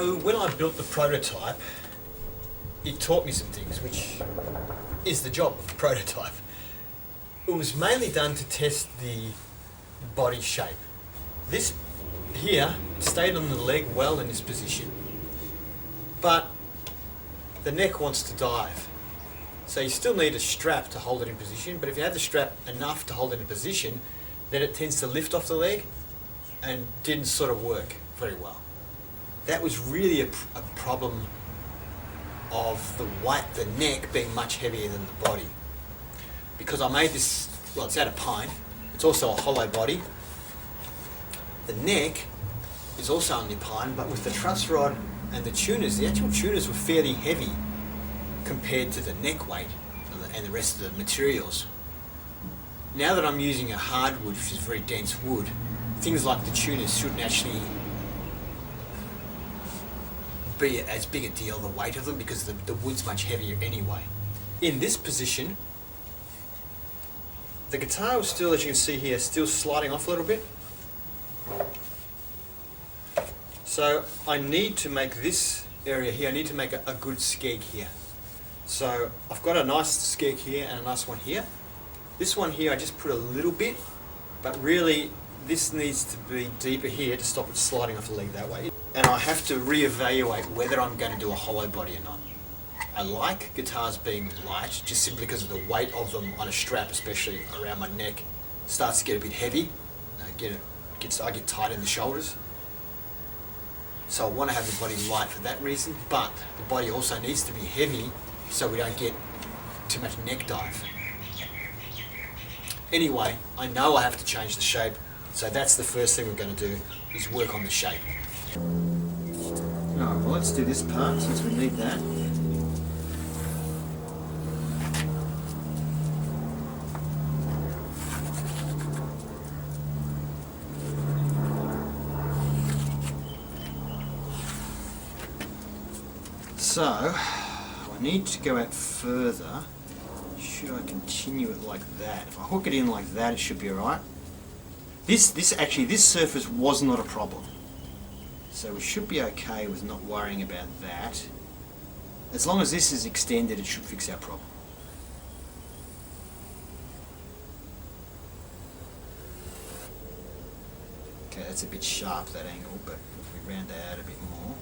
So when I built the prototype, it taught me some things, which is the job of a prototype. It was mainly done to test the body shape. This here stayed on the leg well in this position, but the neck wants to dive. So you still need a strap to hold it in position, but if you have the strap enough to hold it in position, then it tends to lift off the leg and didn't sort of work very well. That was really a problem of the neck being much heavier than the body. Because I made this, well, it's out of pine, it's also a hollow body. The neck is also only pine, but with the truss rod and the tuners, the actual tuners were fairly heavy compared to the neck weight and the rest of the materials. Now that I'm using a hardwood, which is very dense wood, things like the tuners shouldn't actually be as big a deal, the weight of them, because the wood's much heavier anyway. In this position, the guitar was still, as you can see here, still sliding off a little bit. So I need to make this area here, I need to make a good skeg here. So I've got a nice skeg here and a nice one here. This one here I just put a little bit, but really this needs to be deeper here to stop it sliding off the leg that way. And I have to reevaluate whether I'm going to do a hollow body or not. I like guitars being light, just simply because of the weight of them on a strap, especially around my neck, starts to get a bit heavy. I get tight in the shoulders. So I want to have the body light for that reason, but the body also needs to be heavy so we don't get too much neck dive. Anyway, I know I have to change the shape, so that's the first thing we're going to do, is work on the shape. Alright, well, let's do this part since we need that. So, I need to go out further. Should I continue it like that? If I hook it in like that, it should be alright. This surface was not a problem. So we should be okay with not worrying about that. As long as this is extended, it should fix our problem. Okay, that's a bit sharp, that angle, but if we round that out a bit more.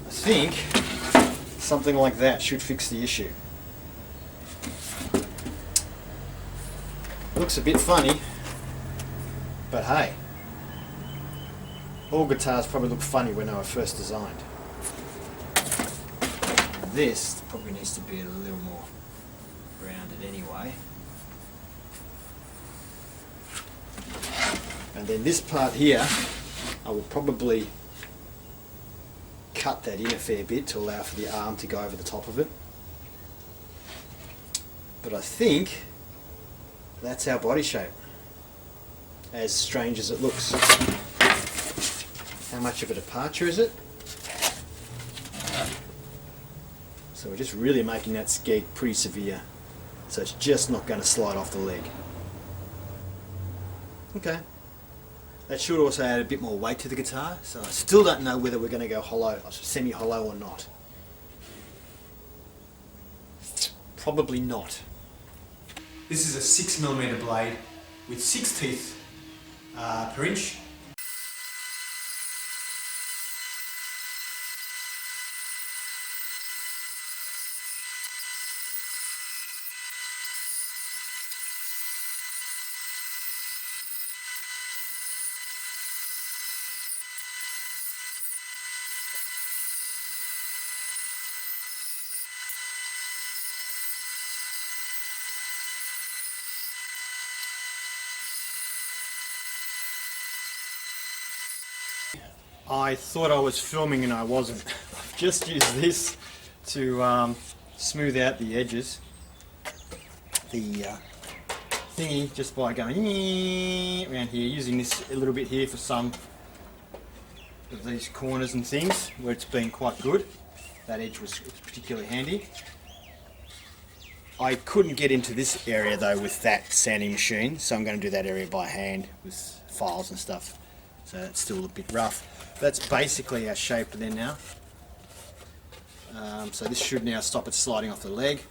I think something like that should fix the issue. Looks a bit funny, but hey, all guitars probably look funny when they were first designed. And this probably needs to be a little more rounded anyway. And then this part here, I will probably cut that in a fair bit to allow for the arm to go over the top of it. But I think that's our body shape, as strange as it looks. How much of a departure is it? So we're just really making that skeg pretty severe, so it's just not going to slide off the leg. Okay. That should also add a bit more weight to the guitar, so I still don't know whether we're going to go hollow, semi-hollow or not. Probably not. This is a 6mm blade with 6 teeth per inch. I thought I was filming and I wasn't. I've just used this to smooth out the edges. The thingy, just by going around here, using this a little bit here for some of these corners and things where it's been quite good. That edge was particularly handy. I couldn't get into this area though with that sanding machine, so I'm going to do that area by hand with files and stuff. So it's still a bit rough. That's basically our shape there now. So this should now stop it sliding off the leg.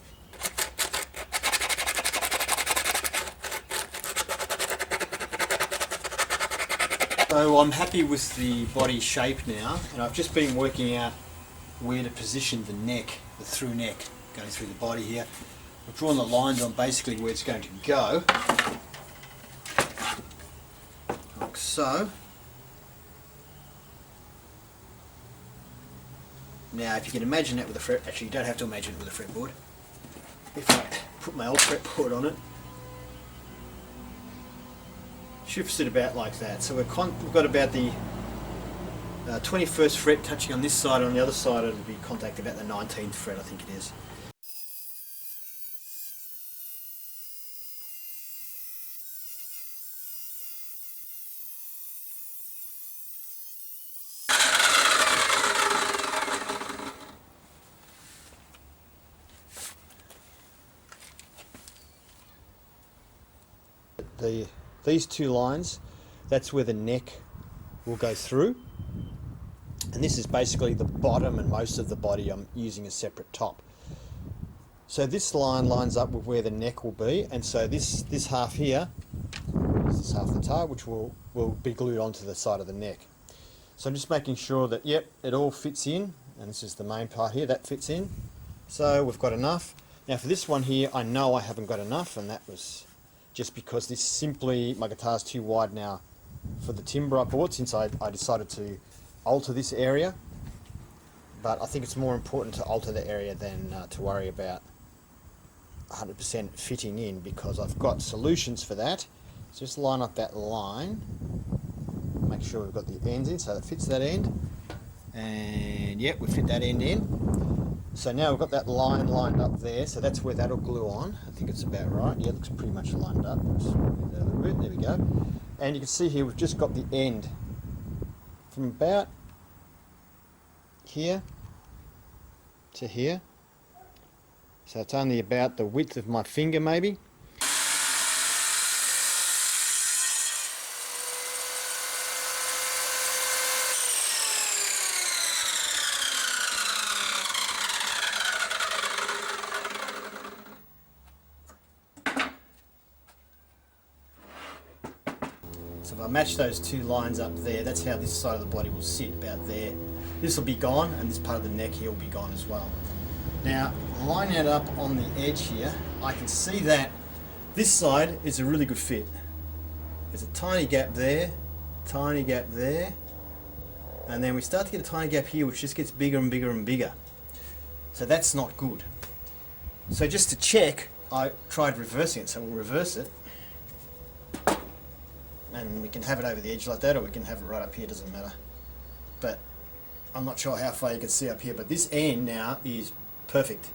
So I'm happy with the body shape now, and I've just been working out where to position the neck, the through neck, going through the body here. I've drawn the lines on basically where it's going to go, like so. Now if you can imagine that with a fret, actually you don't have to imagine it with a fretboard. If I put my old fretboard on it, shifts it about like that. So we've got about the 21st fret touching on this side, on the other side it'll be contact about the 19th fret, I think it is. These two lines, that's where the neck will go through, and this is basically the bottom and most of the body. I'm using a separate top. So this line lines up with where the neck will be, and so this half here is this half of the tie, which will be glued onto the side of the neck. So I'm just making sure that, yep, it all fits in, and this is the main part here, that fits in. So we've got enough. Now for this one here, I know I haven't got enough, and that was just because this simply, my guitar's too wide now for the timbre I bought, since I decided to alter this area. But I think it's more important to alter the area than to worry about 100% fitting in, because I've got solutions for that. So just line up that line, make sure we've got the ends in so that fits that end, and yep, we fit that end in. So now we've got that line lined up there, so that's where that'll glue on. I think it's about right. Yeah, it looks pretty much lined up. Let's move that a little bit. There we go. And you can see here we've just got the end from about here to here. So it's only about the width of my finger maybe. So if I match those two lines up there, that's how this side of the body will sit, about there. This will be gone, and this part of the neck here will be gone as well. Now, line that up on the edge here, I can see that this side is a really good fit. There's a tiny gap there, and then we start to get a tiny gap here which just gets bigger and bigger and bigger. So that's not good. So just to check, I tried reversing it, so we'll reverse it. And we can have it over the edge like that, or we can have it right up here, doesn't matter. But I'm not sure how far you can see up here, but this end now is perfect.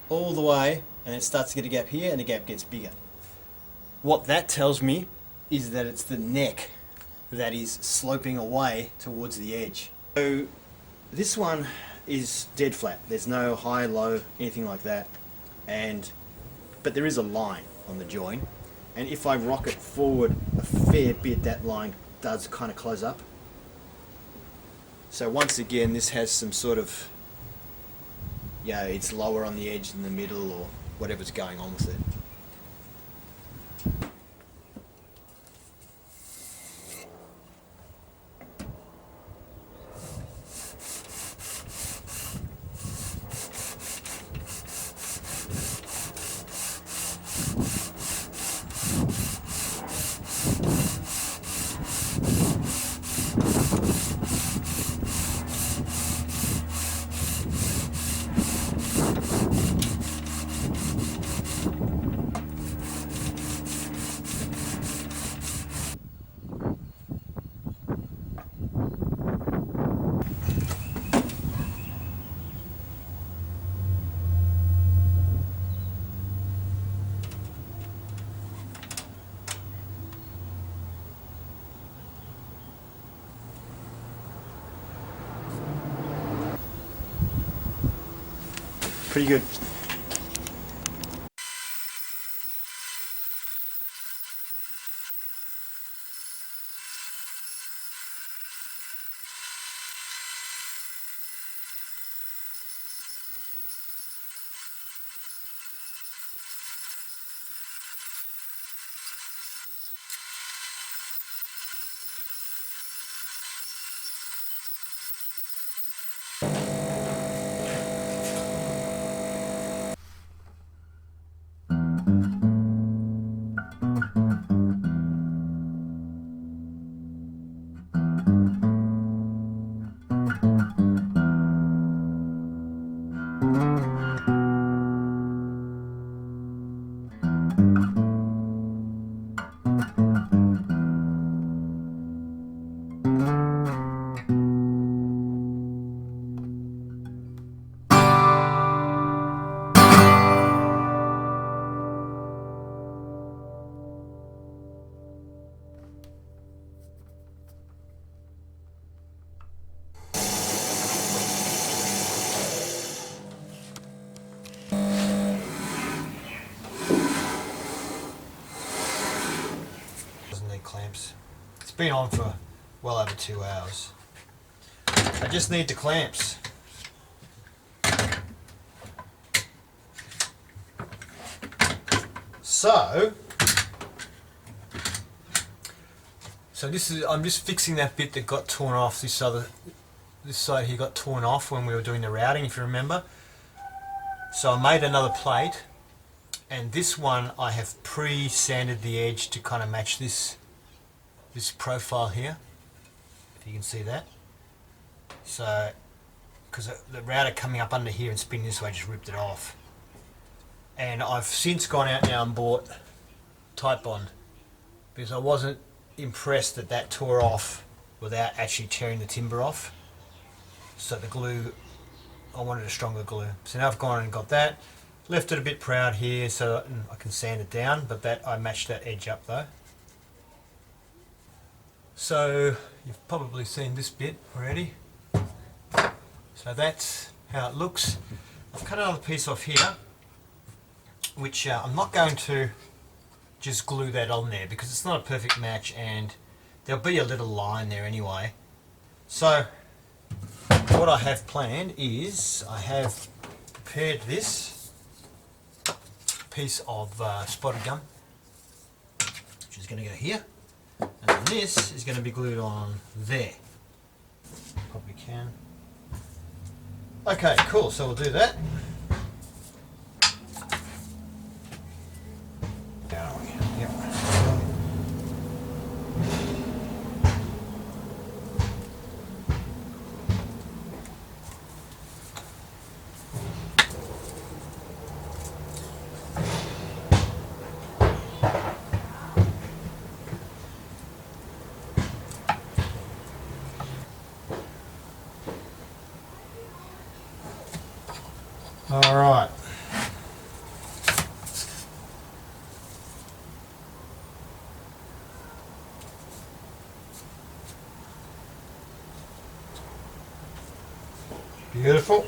All the way, and it starts to get a gap here, and the gap gets bigger. What that tells me is that it's the neck that is sloping away towards the edge. So this one is dead flat. There's no high, low, anything like that. But there is a line on the join. And if I rock it forward a fair bit, that line does kind of close up. So once again, this has some sort of, yeah, it's lower on the edge than the middle, or whatever's going on with it. Pretty good. been on for well over 2 hours. I just need the clamps. So this is, I'm just fixing that bit that got torn off. This side here got torn off when we were doing the routing, if you remember. So I made another plate, and this one I have pre-sanded the edge to kind of match this profile here, if you can see that. So, because the router coming up under here and spinning this way just ripped it off. And I've since gone out now and bought Tight Bond, because I wasn't impressed that that tore off without actually tearing the timber off. So the glue, I wanted a stronger glue. So now I've gone and got that. Left it a bit proud here so I can sand it down, but that I matched that edge up though. So you've probably seen this bit already. So that's how it looks. I've cut another piece off here, which I'm not going to just glue that on there because it's not a perfect match, and there'll be a little line there anyway. So what I have planned is I have prepared this piece of spotted gum, which is going to go here, and then this is going to be glued on there. Probably can. Okay, cool, so we'll do that. Yep. All right. Beautiful.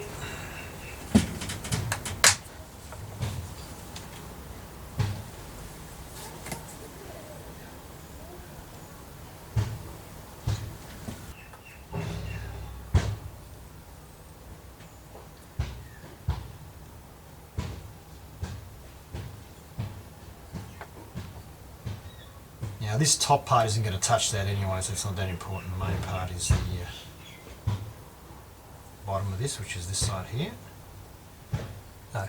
Now this top part isn't going to touch that anyway, so it's not that important. The main part is the bottom of this, which is this side here.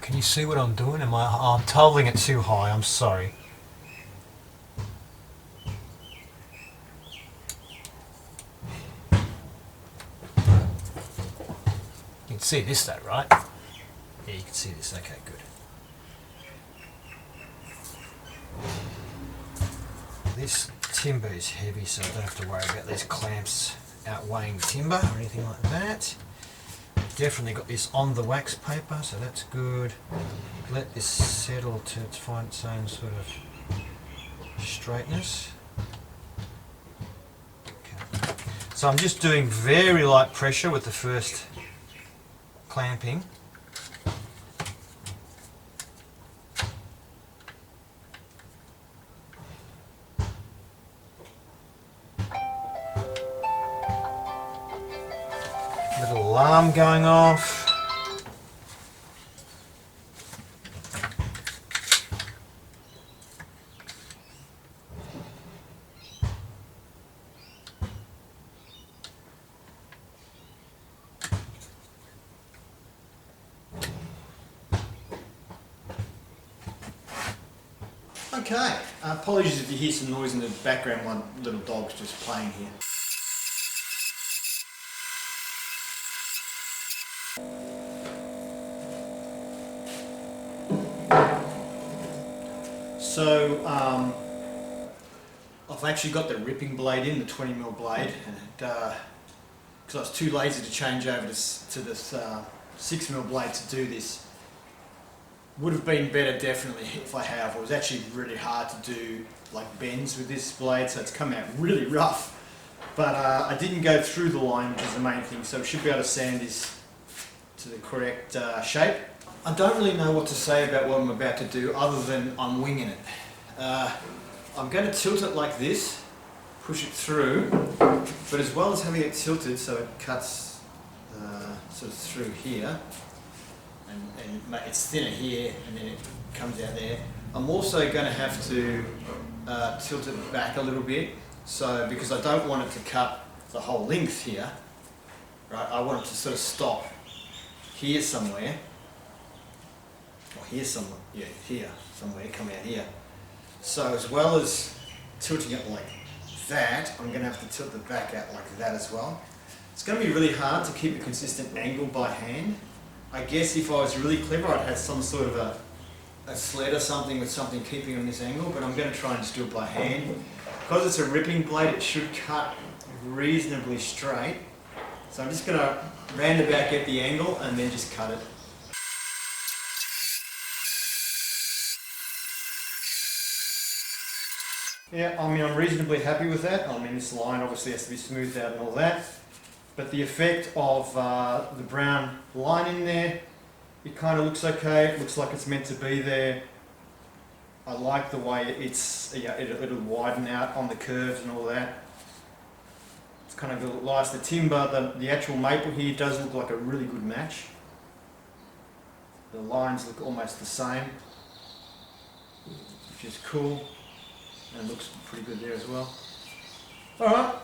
Can you see what I'm doing? I'm totaling it too high, I'm sorry. You can see this though, right? Yeah, you can see this, okay, good. This timber is heavy, so I don't have to worry about these clamps outweighing the timber or anything like that. Definitely got this on the wax paper, so that's good. Let this settle to find its own sort of straightness. Okay. So I'm just doing very light pressure with the first clamping. Little alarm going off. Okay, apologies if you hear some noise in the background, one little dog's just playing here. So I've actually got the ripping blade in, the 20mm blade, and because I was too lazy to change over to this 6mm blade to do this. Would have been better definitely if I have. It was actually really hard to do like bends with this blade, so it's come out really rough. But I didn't go through the line, which is the main thing, so we should be able to sand this to the correct shape. I don't really know what to say about what I'm about to do other than I'm winging it. I'm going to tilt it like this, push it through, but as well as having it tilted so it cuts sort of through here, and it's thinner here and then it comes out there, I'm also going to have to tilt it back a little bit, so because I don't want it to cut the whole length here, right? I want it to sort of stop here somewhere, or here somewhere, yeah, here somewhere, come out here. So as well as tilting it like that, I'm going to have to tilt the back out like that as well. It's going to be really hard to keep a consistent angle by hand. I guess if I was really clever, I'd have some sort of a sled or something with something keeping on this angle, but I'm going to try and just do it by hand. Because it's a ripping blade, it should cut reasonably straight. So I'm just going to roundabout get the angle and then just cut it. Yeah, I mean, I'm reasonably happy with that. I mean, this line obviously has to be smoothed out and all that. But the effect of the brown line in there, it kind of looks okay. It looks like it's meant to be there. I like the way it'll widen out on the curves and all that. It's kind of nice. The timber, the actual maple here does look like a really good match. The lines look almost the same, which is cool. And it looks pretty good there as well. Alright.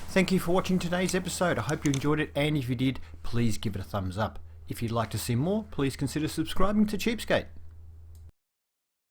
Thank you for watching today's episode. I hope you enjoyed it, and if you did, please give it a thumbs up. If you'd like to see more, please consider subscribing to Cheapskate.